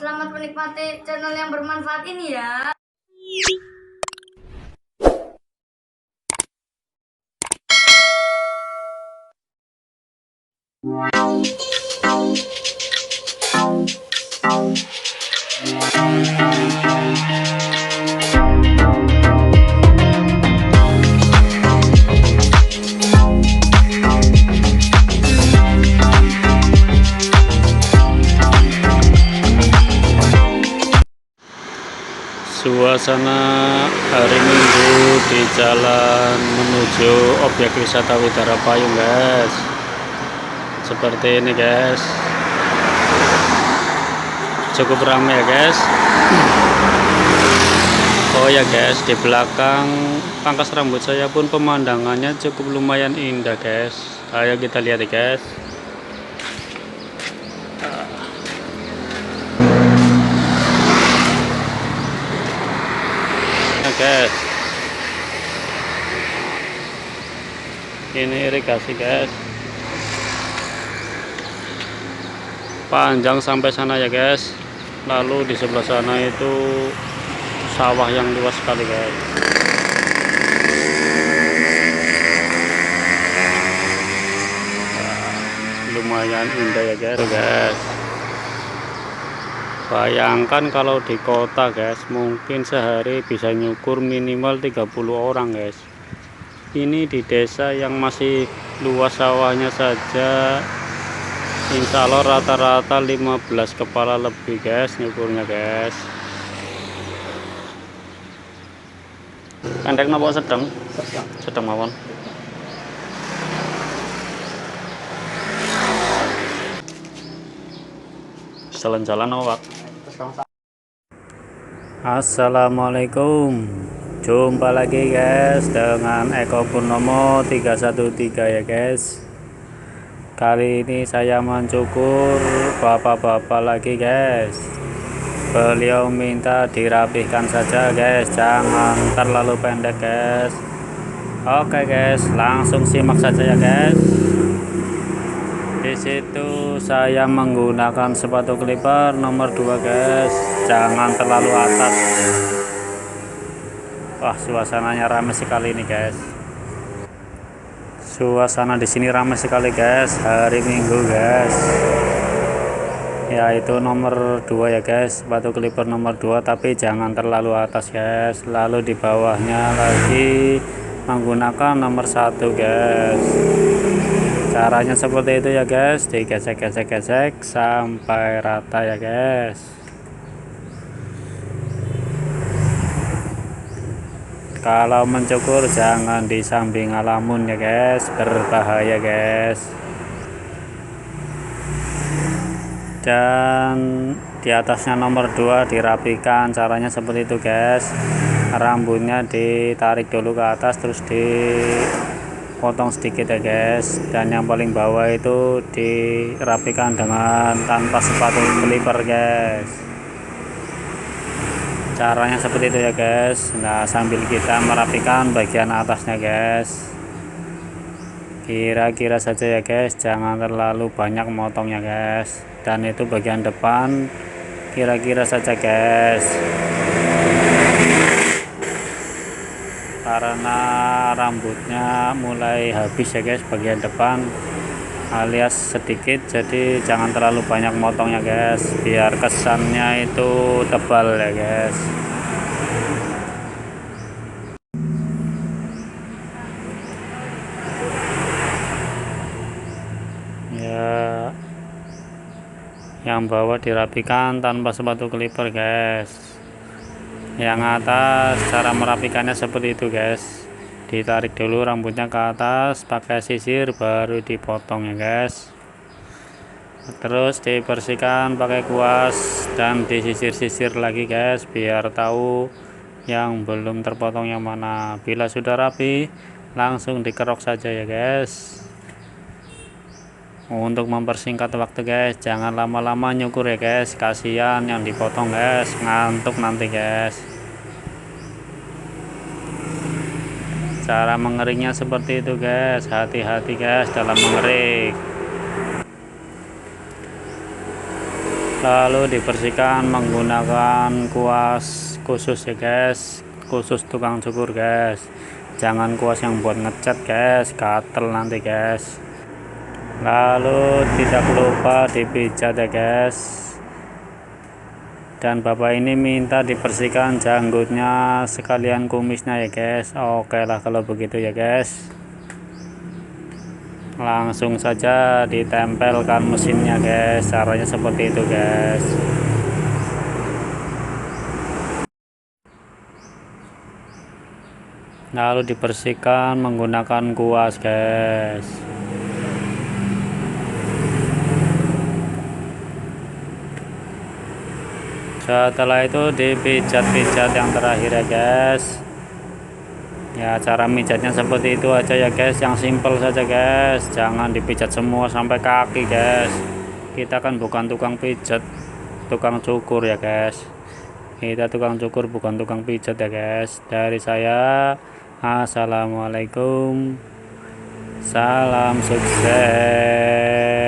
Selamat menikmati channel yang bermanfaat ini ya. Suasana hari Minggu di jalan menuju objek wisata Widara Payung, guys. Seperti ini, guys. Cukup ramai ya, guys. Oh ya, guys, di belakang pangkas rambut saya pun pemandangannya cukup lumayan indah, guys. Ayo kita lihat ya, guys. Nah, guys, ini irigasi, guys, panjang sampai sana ya, guys. Lalu di sebelah sana itu sawah yang luas sekali, guys. Lumayan indah ya, guys. Bayangkan kalau di kota, guys, mungkin sehari bisa nyukur minimal 30 orang, guys. Ini di desa yang masih luas sawahnya saja, insya Allah rata-rata 15 kepala lebih, guys, nyukurnya, guys. Pendek napa sedang? Sedang mawon. Jalan-jalan awak. Assalamualaikum. Jumpa lagi, guys, dengan Eko Purnomo 313 ya, guys. Kali ini saya mencukur bapak-bapak lagi, guys. Beliau minta dirapihkan saja, guys, jangan terlalu pendek, guys. Oke, guys, langsung simak saja ya, guys. Di situ saya menggunakan sepatu clipper nomor 2, guys. Jangan terlalu atas. Wah, suasananya ramai sekali ini, guys. Suasana di sini ramai sekali, guys. Hari Minggu, guys. Yaitu nomor 2 ya, guys. Sepatu clipper nomor 2, tapi jangan terlalu atas, guys. Lalu di bawahnya lagi menggunakan nomor 1, guys. Caranya seperti itu ya, guys. Digesek-gesek-gesek sampai rata ya, guys. Kalau mencukur jangan di samping alamun ya, guys, berbahaya, guys. Dan di atasnya nomor 2 dirapikan. Caranya seperti itu, guys. Rambutnya ditarik dulu ke atas, terus dipotong sedikit ya, guys. Dan yang paling bawah itu dirapikan dengan tanpa sepatu clipper, guys. Caranya seperti itu ya, guys. Nah, sambil kita merapikan bagian atasnya, guys, kira-kira saja ya, guys, jangan terlalu banyak motongnya, guys. Dan itu bagian depan kira-kira saja, guys, karena rambutnya mulai habis ya, guys, bagian depan alias sedikit, jadi jangan terlalu banyak motongnya, guys, biar kesannya itu tebal ya, guys. Ya, yang bawah dirapikan tanpa sepatu clipper, guys. Yang atas cara merapikannya seperti itu, guys. Ditarik dulu rambutnya ke atas pakai sisir, baru dipotong ya, guys. Terus dibersihkan pakai kuas dan disisir-sisir lagi, guys, biar tahu yang belum terpotong yang mana. Bila sudah rapi, langsung dikerok saja ya, guys. Untuk mempersingkat waktu, guys, jangan lama-lama nyukur ya, guys, kasihan yang dipotong, guys, ngantuk nanti, guys. Cara mengeringnya seperti itu, guys. Hati-hati, guys, dalam mengerik. lalu dibersihkan menggunakan kuas khusus ya guys, khusus tukang cukur guys, jangan kuas yang buat ngecat guys, gatel nanti guys. Lalu tidak lupa dipijat ya guys, dan bapak ini minta dibersihkan janggutnya sekalian kumisnya ya guys. Oke lah kalau begitu ya guys, langsung saja ditempelkan mesinnya guys, caranya seperti itu guys. Lalu dibersihkan menggunakan kuas guys. Setelah itu dipijat-pijat yang terakhir ya guys. Ya, cara mijatnya seperti itu aja ya guys, yang simple saja guys, jangan dipijat semua sampai kaki guys. Kita kan bukan tukang pijat, tukang cukur ya guys. Kita tukang cukur bukan tukang pijat ya guys. Dari saya, assalamualaikum, salam sukses.